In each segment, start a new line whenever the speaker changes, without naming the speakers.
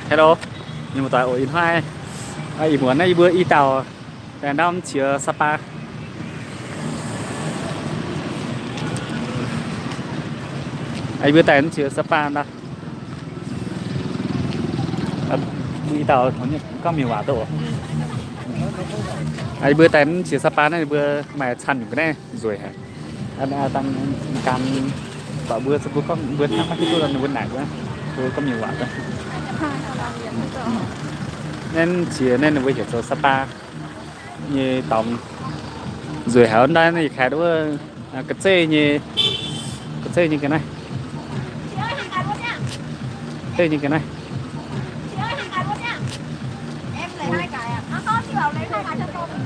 Hello, nhưng mà tại ở in hoa ai muốn ai bữa y tàu đàn đông chia Sapa ai bữa tại chia Sapa đó y tàu có nhiều quả tổ ai bữa tại chia Sapa này bữa mà chăn cái này rồi hả anh tăng cam bảo bữa sẽ có bữa thăm cái tôi là bữa nãy bữa có nhiều quả đó nên chia nên là bây giờ cho Sapa như tổng rồi hả anh đây này khai đó cái xe như cái này xe như cái này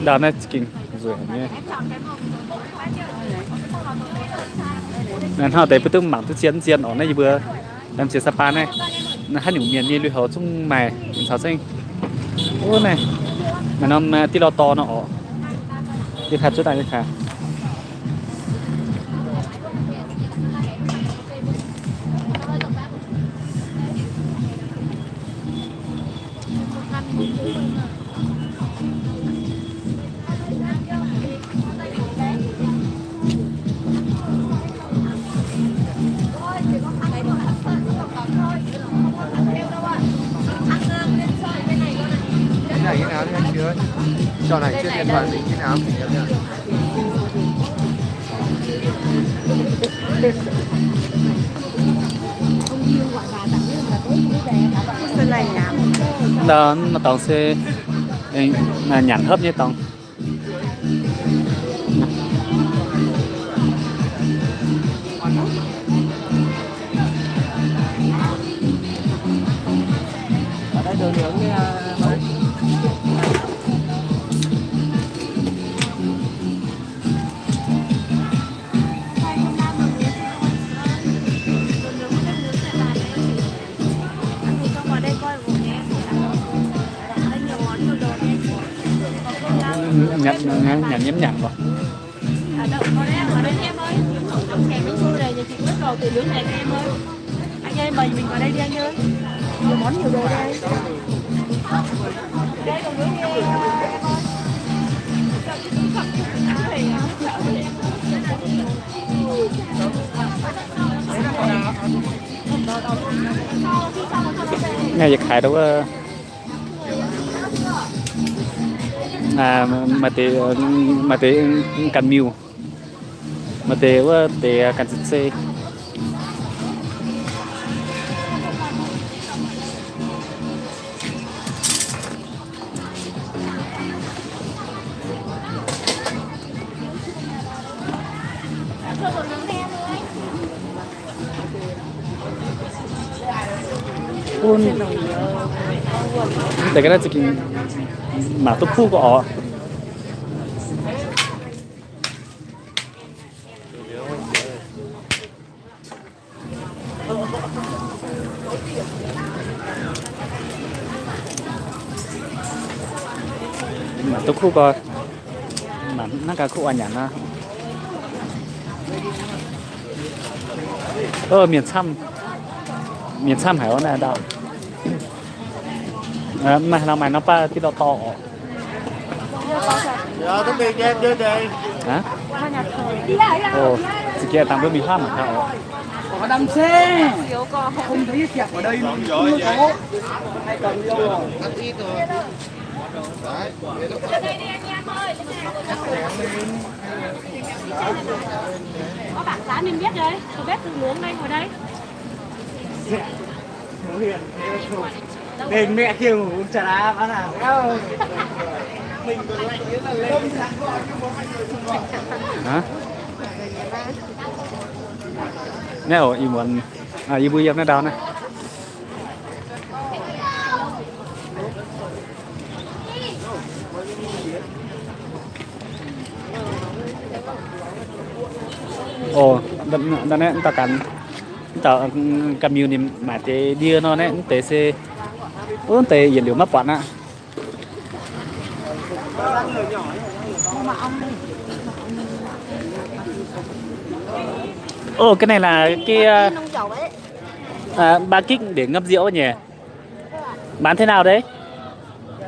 đó này kinh rồi nhé nên họ thấy bữa tôi mảng tôi chiến ở này vừa làm chia Sapa này hai những miền như lưỡi hổ chung mày sao xinh ô này mà nó tí lo to nó ở đi khai chỗ này đi khai
này như nào anh chưa? Trò này trên điện thoại mình như nào mình nhớ nhá.
đó nó toàn xe là nhẵn hấp như toàn
Ở đây đồ nướng mới.
nhẵn nhẵn vào
từ nướng này em ơi, anh ơi mời mình vào đây đi anh ơi, nhiều món nhiều đồ đây. Đây còn nướng
nghe việc khai đâu mà tí cần miu mà tí cần xe để cái đó chỉ mà tôi phu của mà tôi khu coi mà nó cả khu anh nhắn á miền Sam hải này đâu mà làm mày nó pa tí to to
Giờ tấm tiền cho em chơi đi.
hả ồ chỉ kia tặng với mình phát mà sao
Có đâm xe. Không thấy kẹp ở đây luôn. Hay cầm vô rồi. Ăn ít rồi. Đấy.
có bảng giá niêm yết đấy, có bếp tự nướng đây ngồi đây.
Đền mẹ kia ngủ chả đá bán nào. Mình còn lạnh nghĩa là lên.
hả nghe ồ y muốn y bùi em nó đau này ồ đợt này ta cần nhiều niệm mà tế đi nó này tế xe tế nhiên liệu mắc quán ạ ồ cái này là cái ba kích để ngâm rượu nhỉ Bán thế nào đấy?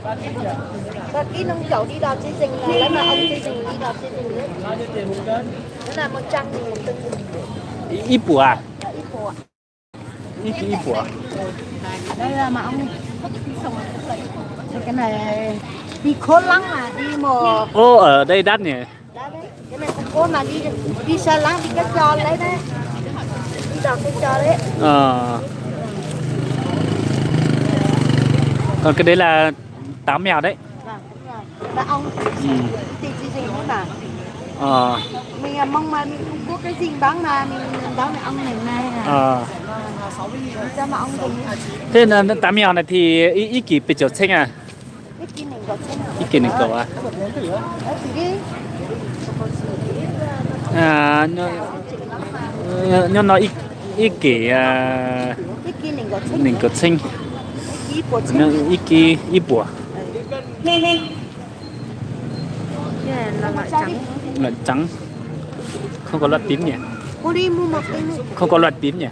Và cái nông chậu đi đào xây dựng là lấy mà ông xây dựng đi đào xây dựng nữa. Nó là 100.000 một cân.
Ít bùa à?
Ít của.
Ít bùa.
Đây là mà ông cái này đi khốn lắm mà đi mò.
Ô ở đây đắt nhỉ?
Đấy, cái này cũng cố mà đi xa lắm đi cái trò lấy đấy. Đi đào cái trò đấy.
Còn cái đấy là táo mèo đấy.
Vâng, là ông thì gì nữa mà. Mình mong mà mình không có cái gì bán mà mình bán là ông này này. Sao mà ông dùng
thế là táo mèo này thì ít kỳ bị chột xanh à?
cái kia này gọi thế nào?
Ít kỳ này cậu à?
Đấy thì đi.
Nhưng nó ít kỳ
Cái kia này gọi thế.
mình cột xanh.
Ít của thế.
Nó ít bùa.
Nè nè. Cái là loại trắng.
Loại trắng. Không có loại tím nhỉ?
Cô đi mua một cái này.
Không có loại tím nhỉ?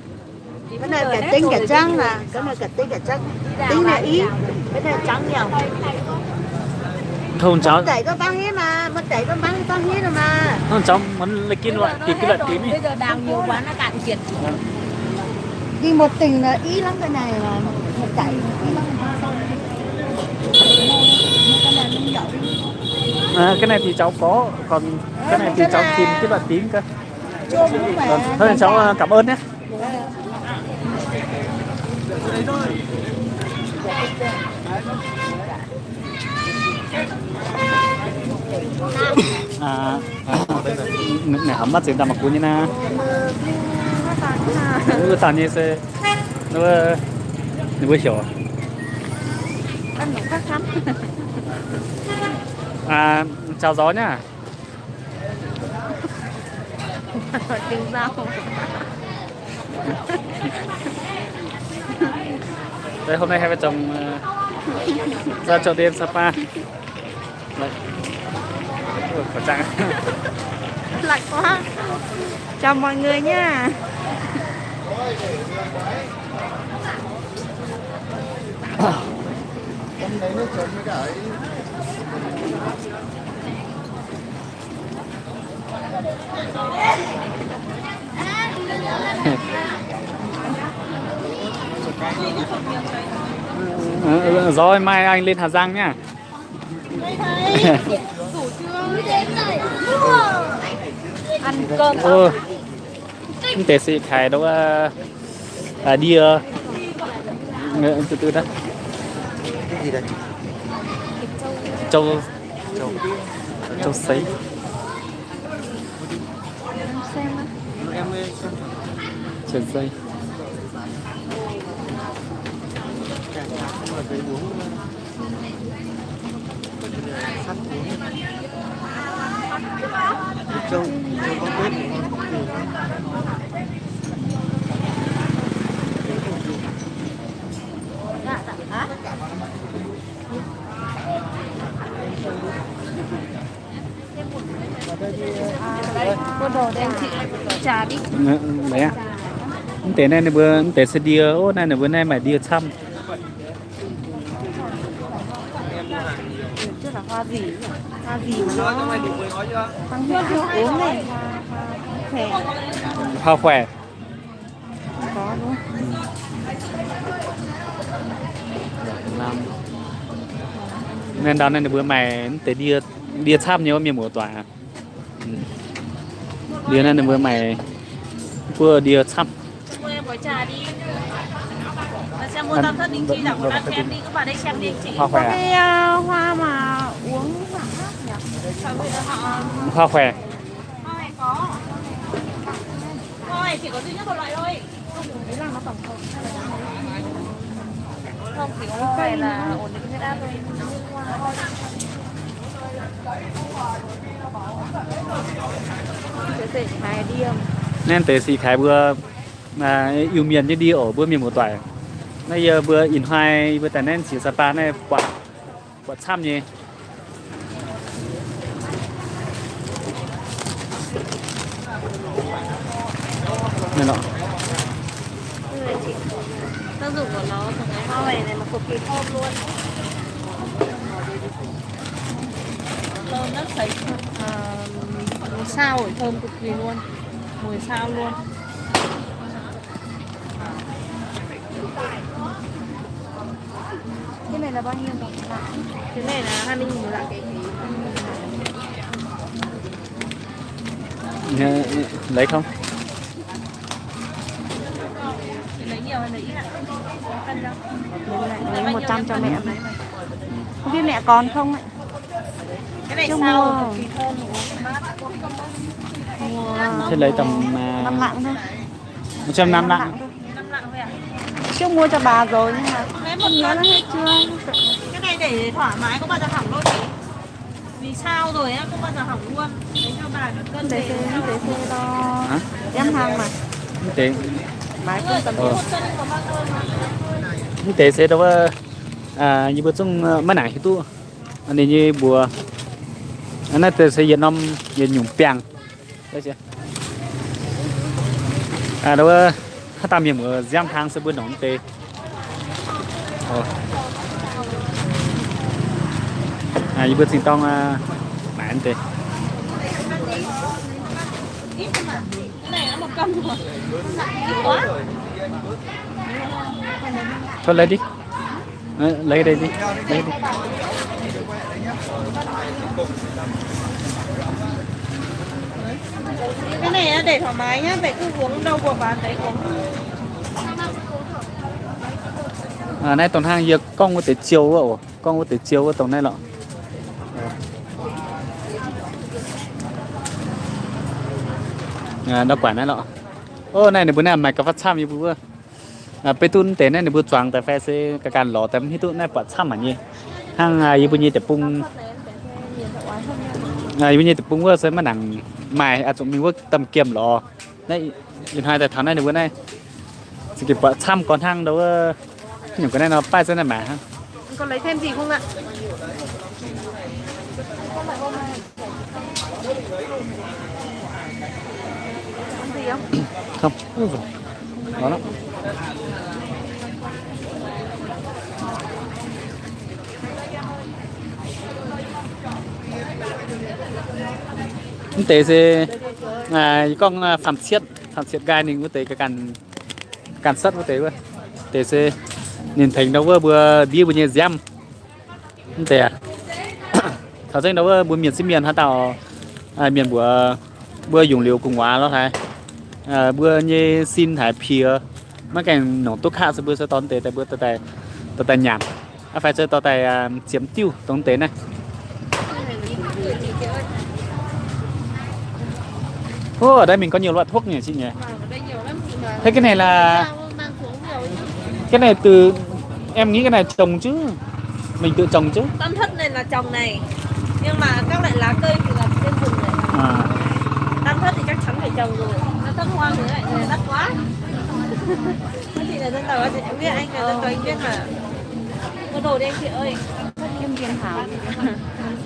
Cái này cả tinh cả trắng mà, cái này cả tinh cả trắng. Tinh này ít, cái này trắng nhiều.
Không cháu.
Tẩy có bán hết mà, mà tẩy có bán hết rồi mà.
Không cháu muốn lấy cái loại tím ấy.
Bây giờ đào nhiều quá nó cạn kiệt. Đi một tình là ý lắm cái này mà một tẩy ý lắm.
Cái này thì cháu có, còn cái này thì cháu tìm cái loại tím cơ. Thôi cháu cảm ơn nhé. Này ấm mắt chúng ta mặc quần như na. Nó tàn như thế, nó vừa hiểu.
Ăn cũng khác lắm.
Chào gió nhá.
Tiếng rau.
Đây hôm nay hai vợ chồng ra chợ đêm Sapa. Đấy. Khẩu trang.
Lạnh quá. Chào mọi người nha.
Rồi mai anh lên Hà Giang nhá.
Ăn cơm.
Không thể xị khải đâu đi từ từ đó.
Cái gì đây?
Châu sấy. Sợi dây.
Châu có bếp.
Cô đồ đây chị trà đi.
Đấy à? Tế này bữa tế sẽ đi ô này là bữa nay mày đi thăm.
Chứ là hoa gì nhỉ? Hoa gì mà nó tăng huyết uống này. Khỏe.
Hoa khỏe.
Có đúng
không? Nên đó này là bữa mày tế đi thăm nhiều miền mùa tỏa. Đi này là bữa mày vừa đi thăm.
Mua em gói trà đi. Xem mua tam thất đính chi là của em đi, các bạn đây xem đi chị.
Hoa khỏe.
Cái hoa mà uống hạng khác nhỉ?
Hoa khỏe.
Hoa này có. Hoa này chỉ có duy nhất một loại thôi. Đấy là nó tổng hợp. Không, chỉ có hoa này là ổn định huyết áp thôi. Thế này đi không?
Nên tế xì khái bữa yêu miền chứ đi ở bữa miền mùa tỏa. Bây giờ bữa in hoài bữa tại nên chỉ Sapa này quả chăm nhỉ. Nên nọ.
dụng của nó cái hoa này này mà cực kỳ thơm luôn. Thơm rất sấy, mùi sao rồi thơm cực kỳ luôn, mùi sao luôn. Cái này là bao nhiêu đồng bạn? Cái này là 20.000 lại cái
lấy không?
lấy nhiều hay lấy ít ạ? Cân đâu? Lấy 100 cho mẹ. Không biết mẹ còn không ạ? Cái này sao cực kỳ thơm
Thế lấy tầm
5 lạng thôi.
105 lạng.
5 lạng thôi ạ? Trước mua cho bà rồi nhưng mà không nhớ nó hết chưa. Cái này để thoải mái không bao giờ hỏng đâu chị. Vì sao rồi á, không bao giờ hỏng luôn. Lấy cho bà được cân để xe đo. Em hàng mà.
Thế.
Máy cũng tầm
Thế sẽ đâu như bữa trong mấy nãy tu anh ấy như bùa anh ấy sẽ hiện năm hiện nhung piang đấy chưa đâu tạm hiểm ở giang thang sẽ bữa nóng tê như bữa sinh tông mãi anh tê
cái này nó 1 cân rồi. Quá.
thôi lấy đi lấy đây đi lấy đi
Cái này để thoải mái nhá, để cứ uống đâu vừa bán đấy uống.
nay tuần hàng giờ con có thể chiều vào con có thể chiều vào tuần này lọ nó quản này lọ này bữa nay mày có phát chăm như bữaไปตุนเตนในบุจวางแต่แฟเซกการหล่อแต่ที่ตุนในปัดช่ำอันนี้ห้างยี่ปุ่นยี่แต่ปุ้งยี่ปุ่นยี่แต่ปุ้งว่าเซมันหนังใหม่อาจจะมีว่าตำเกียมหล่อได้ยินหายแต่ทางนั้นเดี๋ยวนี้สกิปปัดช่ำก่อนทางเดี๋ยวอย่างก็ได้เนาะป้ายเส้นไหนมาฮะ
Còn lấy thêm gì không ạ? Gì không?
Không, đó lắm. Tế sẽ con phản xiết gai này có tế cái cản sắt có tế quá tế sẽ nhìn thấy nó vừa bia vừa nhẹ giam tế thảo danh nó vừa miền xí miền hả tao miền vừa dùng liều cùng hóa đó thay vừa như xin thải phía mấy cái nổ tốt hạ sẽ vừa sẽ tón tế tại vừa tại nhảm phải chơi tại chiếm tiêu tốn tế này ở đây mình có nhiều loại thuốc nhỉ chị nhỉ? Thế cái này là cái này từ em nghĩ cái này trồng chứ mình tự trồng chứ?
Tam thất này là trồng này nhưng mà các loại lá cây thì là trên rừng này. Tam thất thì chắc chắn phải trồng rồi. Nó thất hoang thì lại đắt quá. Chị là dân tộc chị biết anh là dân tộc anh biết mà. Mua đồ đi anh chị ơi. Kim viên thảo.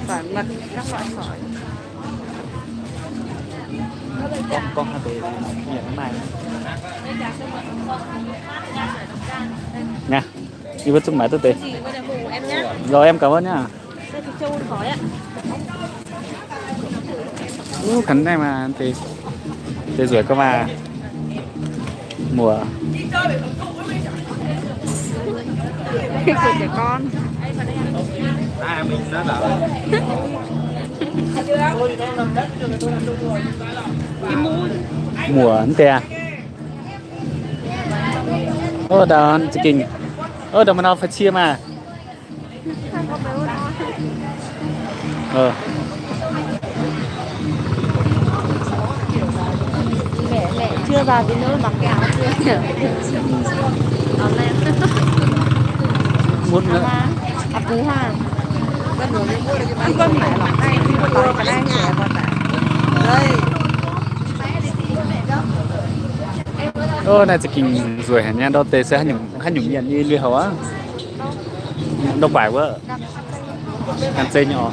Sỏi mật các loại sỏi.
Con hai về miệng này nha đi với chung máy tôi tiền rồi em cảm ơn nhá khánh này mà thì rửa cơ mà mùa
của trẻ con
mình đã bảo
mùa anh tè đó chị kinh đó mà nó phải chia mà
mẹ chưa vào thì nó mặc cái áo chưa
muốn nữa
cú ha con mẹ lọc tay con phải đang nhẹ vào đây
này chị kinh rồi hả nha đâu tê sẽ hắn nhung nhận như lưỡi hấu á đâu phải quá ăn chơi nhỏ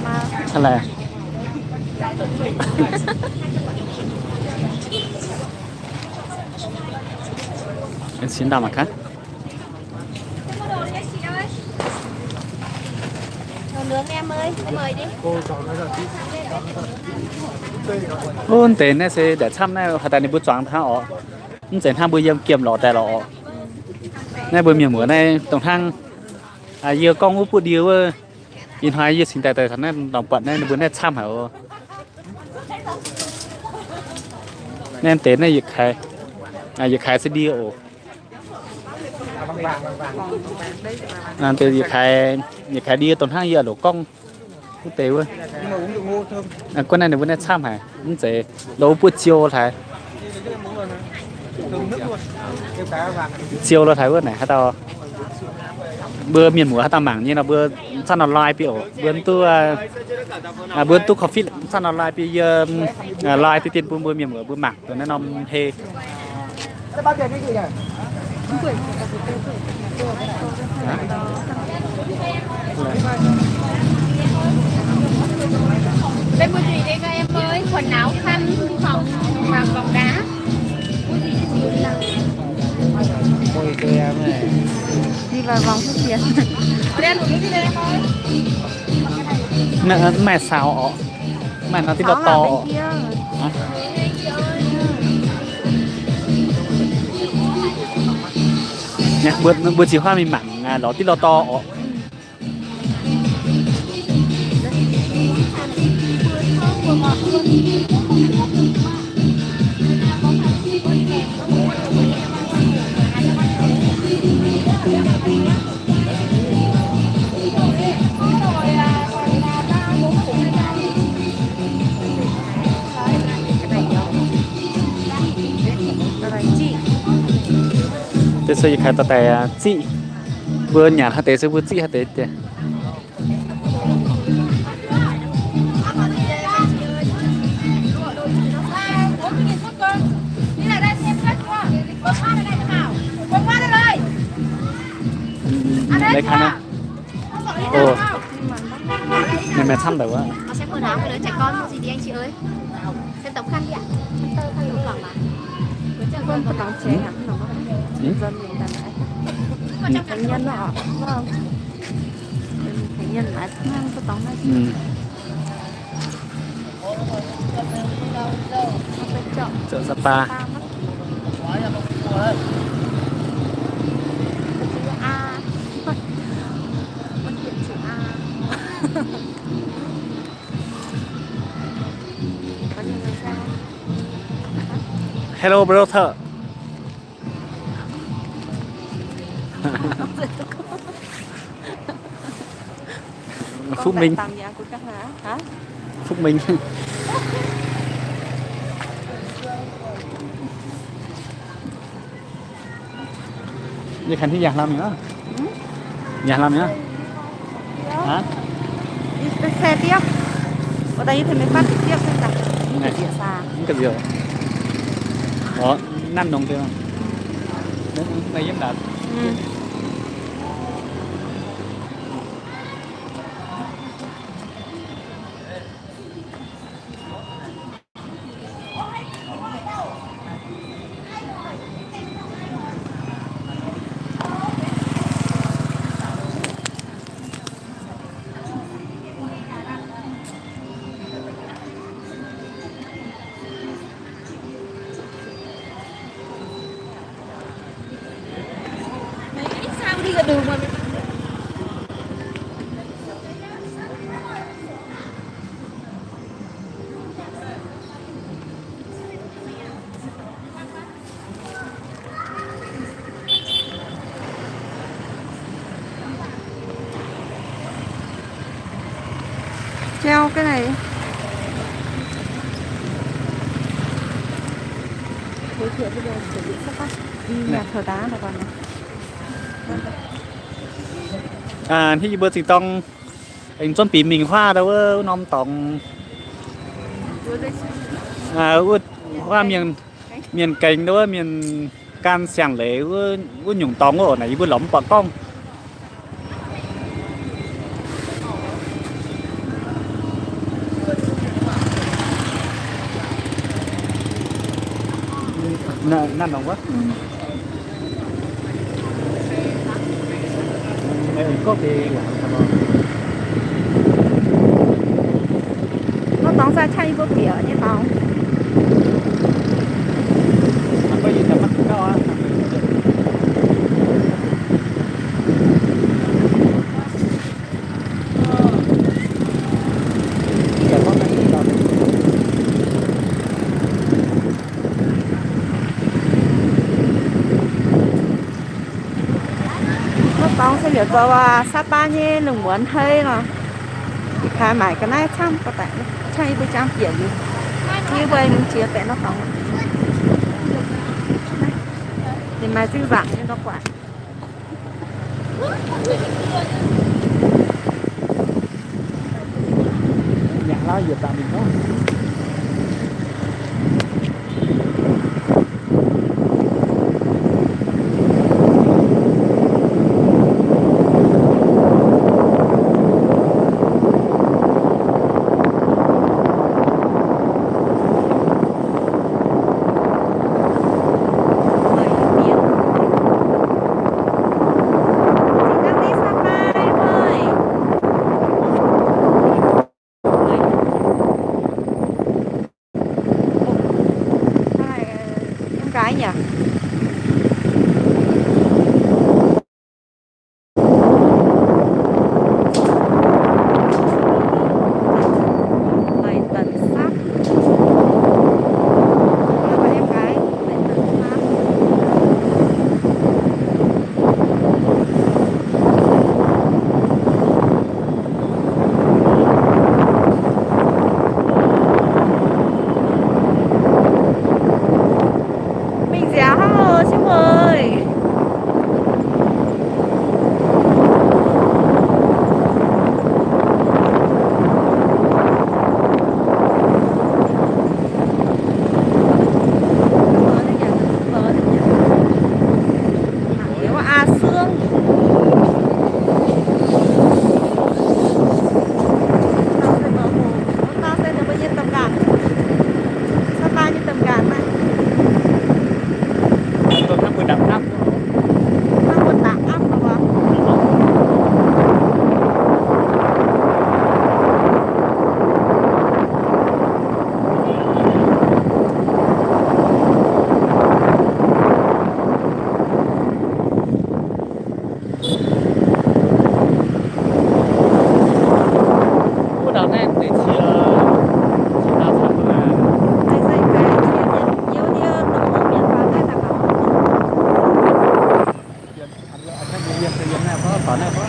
mà.
Hay là em xin đào mặt khác.
Đồ nướng em ơi, em mời đi.
Ôn tiền này sẽ để chăm này hay là bữa choáng thang ọ, nhưng tiền thang bữa yếm kiềm lọแต่lọ này bữa miệng bữa này tổng thang giờ con úp bữa điêu in hai giờ xin tại thằng này đồng bận này bữa này chăm hả nên tiền này dịch khai sẽ đi ổ nên tiền dịch khai đi tổng thang giờ đổ con quốc tế quá
nhưng mà uống được ngô thơm.
con này bữa nay chăm hả cũng sẽ đấu bữa chiều thấy
Thơm nước luôn. Cái cá vàng.
chiều là thấy bữa này hả tao bữa miền mùa hả tao mảng như là bữa săn online biểu bữa tu coffee săn online bây giờ live thì tiền bữa miền mùa bữa mảng tụi nó nằm hê
Thế bao tiền cái gì nhỉ?
Đây mua gì đây các em ơi? Quần áo khăn, phòng và vòng đá.
Ôi cái em này.
Đi vào vòng thuốc tiền. Ở đây ăn cái gì đây em ơi?
mẹ sao mẹ nó tí là to nhá bữa chiều hoa mình mảng nó tí là to thế xây khai tao tại chị vừa nhà hạt tế sẽ vừa chị hạt tế tiền đây khăn này ồ này mẹ chăm được quá
Xem quần áo với đứa trẻ con mua gì đi anh chị ơi? Xem tấm khăn đi ạ. Khăn tấm còn mà. Con có tấm chế hả? Dân mình ta lại. Thành nhân họ. Vâng. Thành nhân lại mang có tấm này.
chợ Sapa hello brother Phúc Minh Phúc Minh như khánh thì giảng làm nữa giảng làm nữa hả
đi xe tiếp ở đây thì mới bắt tiếp xem nào
này
địa xa
những cái gì đó 5 đồng tiền này giúp đạt
đi ra đường mà treo cái này giới thiệu bây giờ chuẩn bị sắp bắt đi nhà thờ đá này còn này
ที่เบอร์สิงตองเองจนปีมิงว่าแล้วว่าน้อมตองว่าเมียนเก่งด้วยเมียนการเสียงเหลวว่าหยุ่งตองว่าไหนว่าหลอมปากกล้อง năn nóng quá. Có thì
nó tóm ra chay vô bỉa như tao.
ăn bây giờ mắt cao á.
Tao sẽ hiểu cho Sapa như lùng muốn hơi mà khai mãi cái này chăm có tại chay với trang biển như vậy mình chia cái nó tao thì mà dư dạng như nó quả
Nhạc lao giờ tạm mình đó.
cái nhỉ. Này tận sát. Và em gái này tận sát. Mình dẻo hả chú ơi. Nếu mà A Sương tao sẽ được bao nhiêu tầm cản sao bao nhiêu tầm cản này
Tôi thắp vừa đậm thắp.
tao còn tạm áp vào
Cô đào này để chỉ đào thắp là
dây dây cái nhiều như tầm một miền vào đây là có
anh cái này có tỏ này có.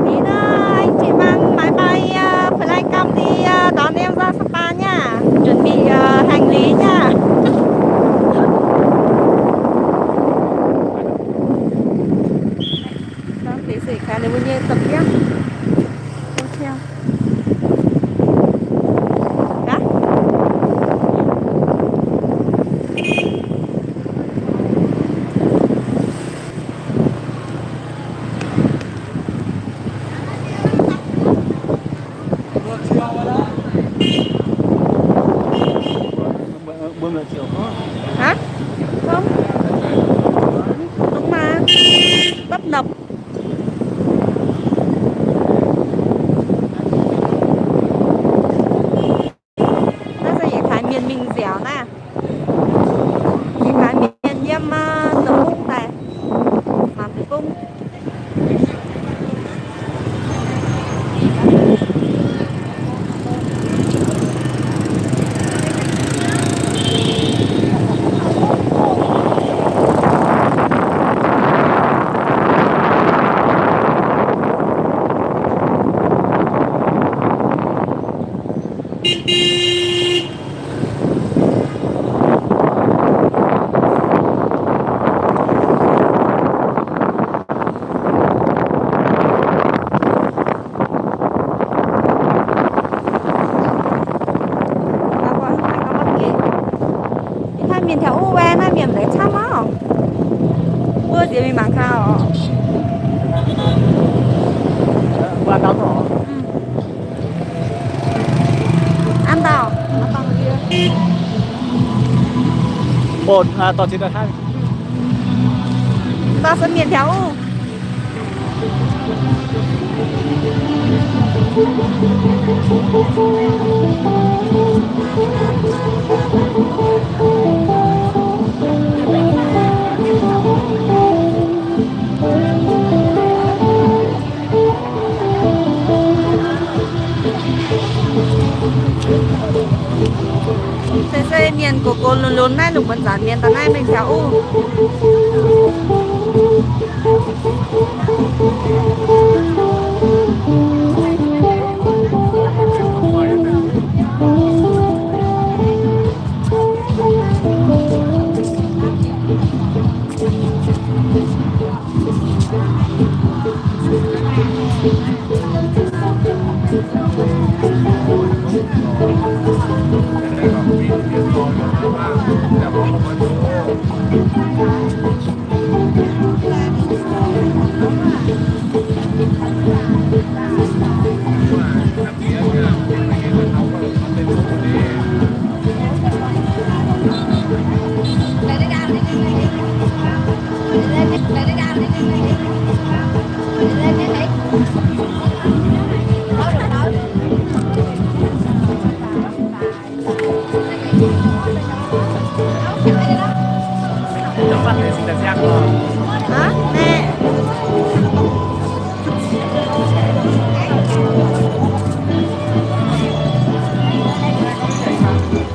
tí nữa anh chị mang máy bay flycam đi đón em ra Sapa nha, chuẩn bị hành lý nha. Đang tí sỉ khá nếu như tập nhá không theo đã
Bữa nữa chiều có.
hả không đúng mà tấp nập nó sẽ chỉ thái miền mình dẻo nè chỉ thái miền nhâm nấu bung này làm cái bung miền theo u ven á miền đấy chăm á bữa gì mình mang khao
Qua tao rồi. Ổn, tỏ chuyện được hai.
Ta sẽ miền theo U. Thế miền của cô luôn luôn này lục vẫn giản miền tận này mình theo U. Hả? Nè.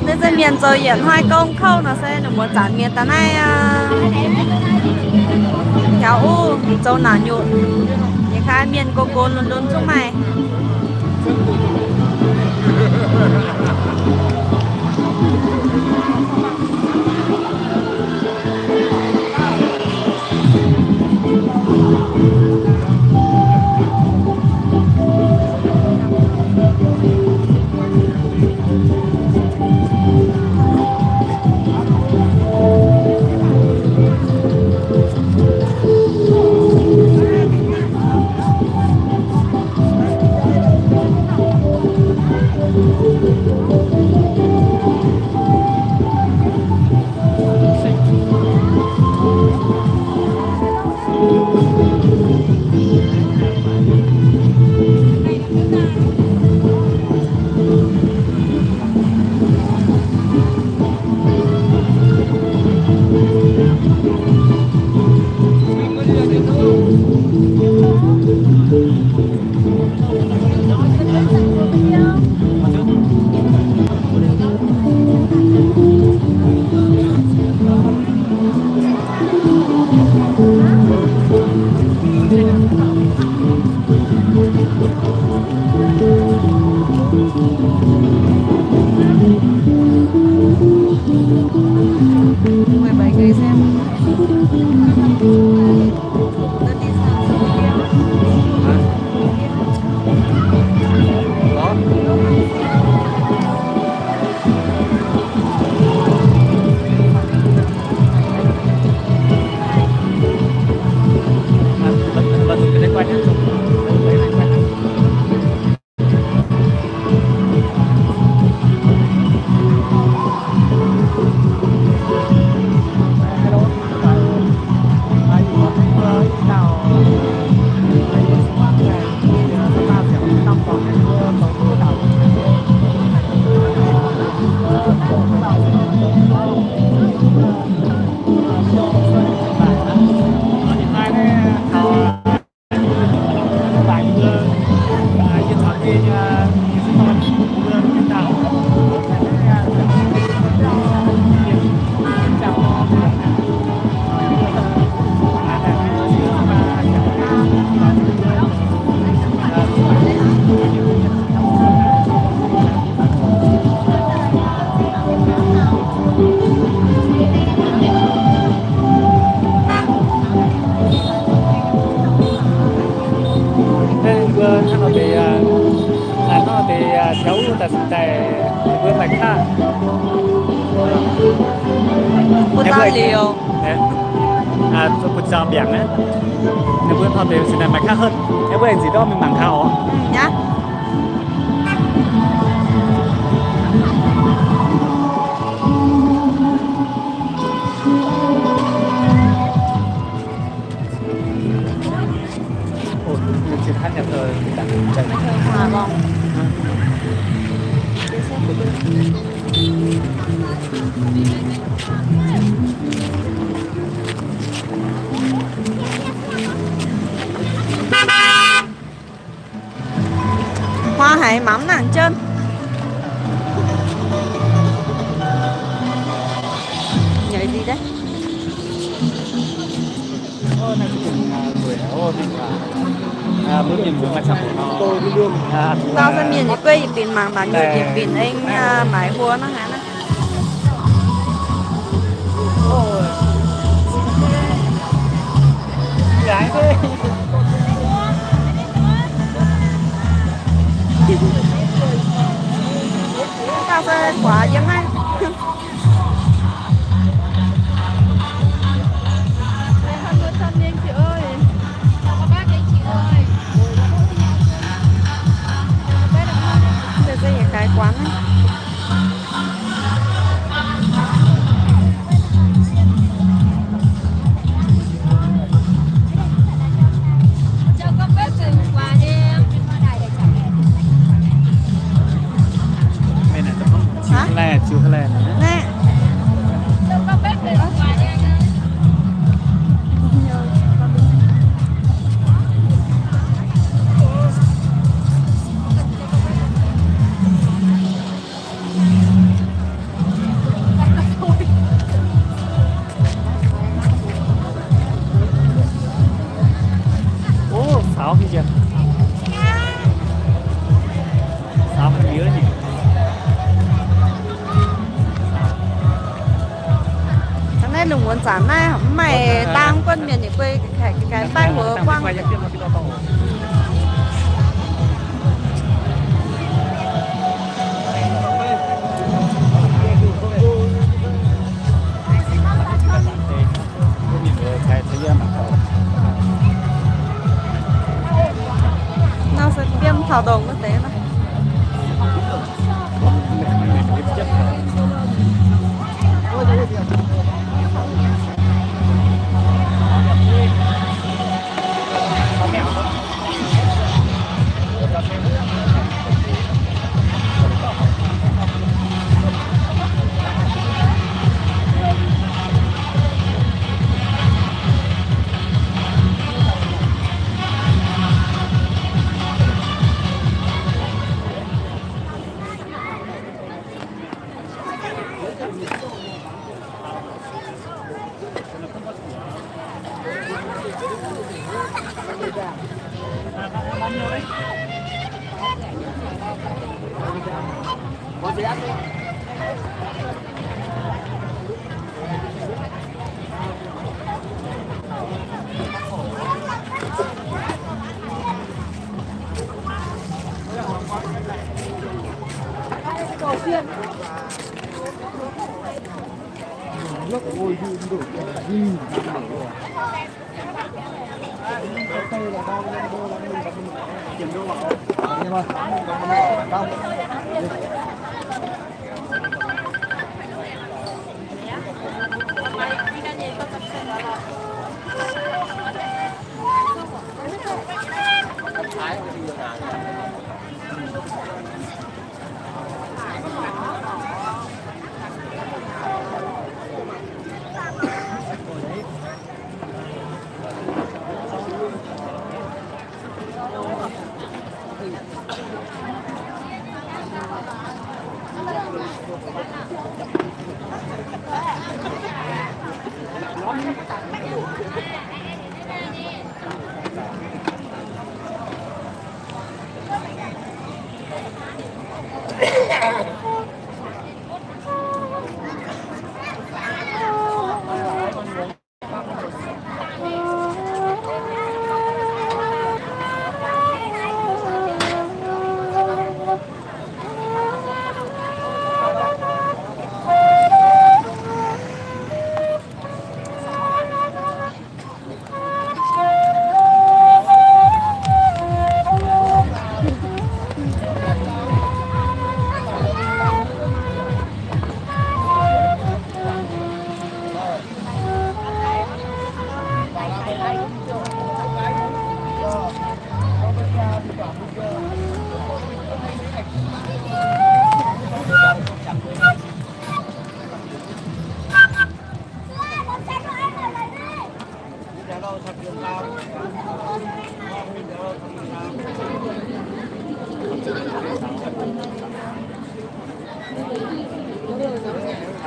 Thế giờ miền rồi diễn hai công khâu nó sẽ được một giản miền tận này theo U châu nào nhụn những khai miền cô luôn luôn chung mày.
cháu ta tại vừa phải khác
Bút ta liều
bút sao biển á nếu vừa thọ đều sẽ mạch khác hơn nếu vừa gì đó mình bằng khảo
nhá
น่าจะเป็นสวยโอ้เป็นมื้อเย็นมื้อมาฉับเนาะ
tao sẽ miền những quê biển mảng bản nhiều biển biển anh mãi hua nó hả nó
gái thế
tao sẽ quả giống anh đây là cái quán ấy.
bên này tao chiếu cái lè nữa
Nè.
ô sáu kia kìa sáu cái mía nhỉ
Hôm nay lùng muốn chán này mày tam quân miền những quê cái tay của quang
quay ra kia mà cái to cái thấy mà
nó sẽ viêm thảo đồng như thế này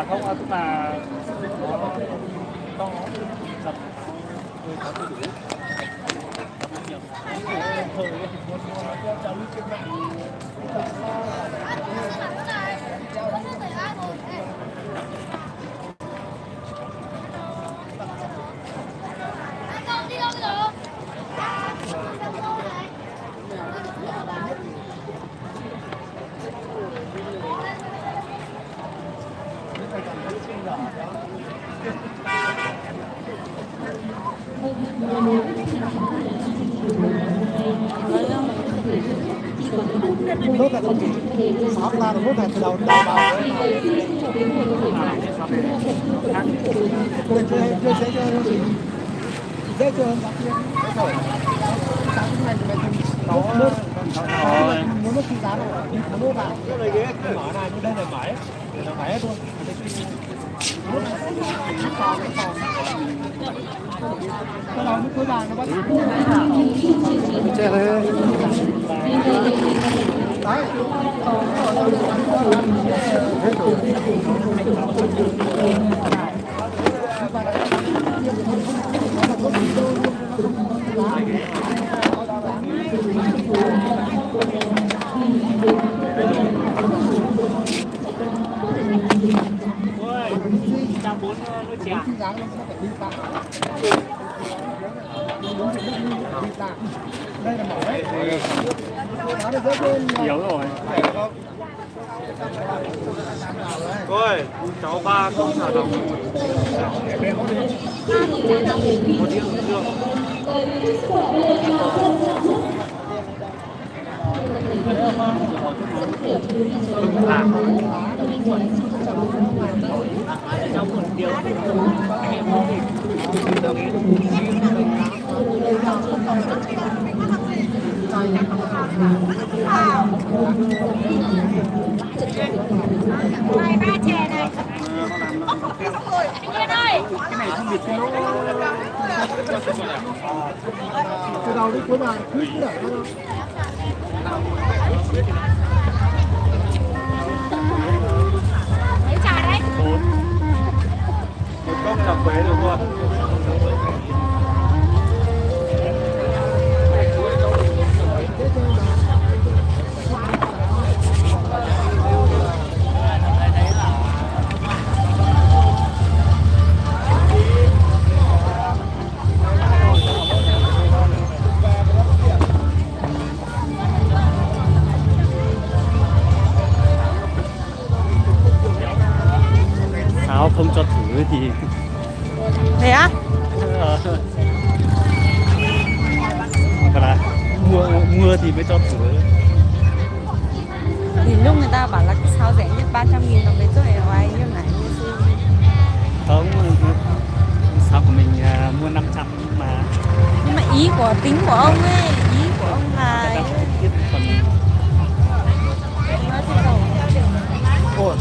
không tức là nó to
Nốt là không chỉ sáu ra được nốt là từ đầu vào dễ chưa hơn muốn nước khi giá đâu mua vào cái này ghế mở này như đây là mãi luôn cái đó nước cuối vàng nó bắt chơi đấy đây là mỏi
Yếu rồi.
Rồi, cháu ba không xả đồng. Một điệu được.
Này ba chè này. Anh Yên ơi.
cái này không được cái lỗ từ đầu đến cuối bàn cứ để thôi
Lấy trà đấy.
Một cốc cà phê được không?
Sao không cho thử thì
Thế á?
gọi là mua thì mới cho thử.
Thì lúc người ta bảo là cái sao rẻ nhất 300.000 đồng đấy rồi ở ngoài như này.
Không, sao của mình mua 500 mà
Nhưng mà ý của tính của ông ấy, ý của ông là
người ta không biết còn
nói thế đâu.
ồ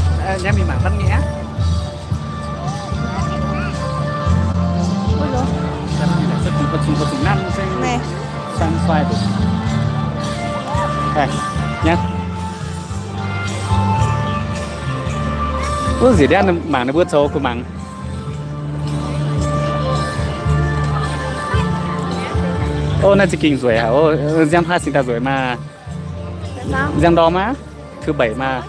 nhà mình mảng văn nghĩa
Ôi dồi.
có chừng năm
Này.
sang xoay được đây nhá. Có gì đấy mảng nó bớt số của mảng ô nó chỉ kinh rồi hả ô giang pha sinh ta rồi mà
Sao?
giang đó má thứ bảy mà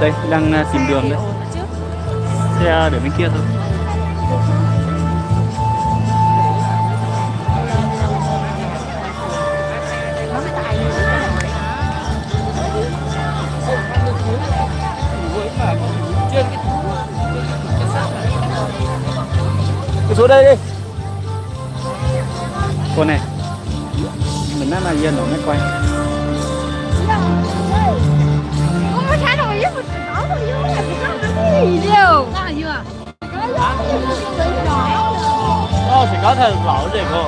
đây đang tìm đường đấy xe để bên kia thôi. Cái số đây đi cô này mình đang là yên ở mới quay
Không có trái rồi chứ, nó rồi chứ, cái gì đâu. Sao là chưa?
Nó chỉ có thể lẩu gì cô.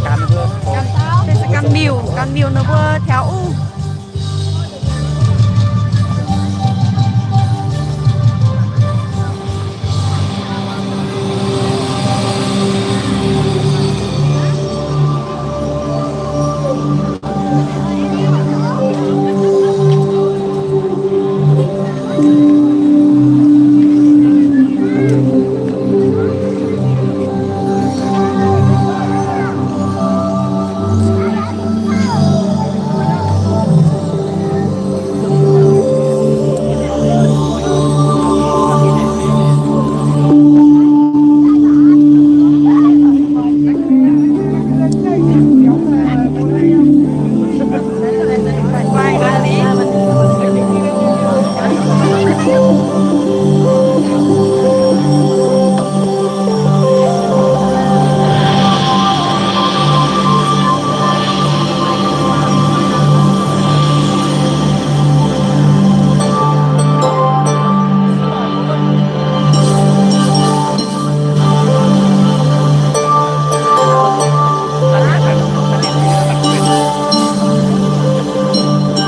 cam
Đây là cam điều nó vừa theo u.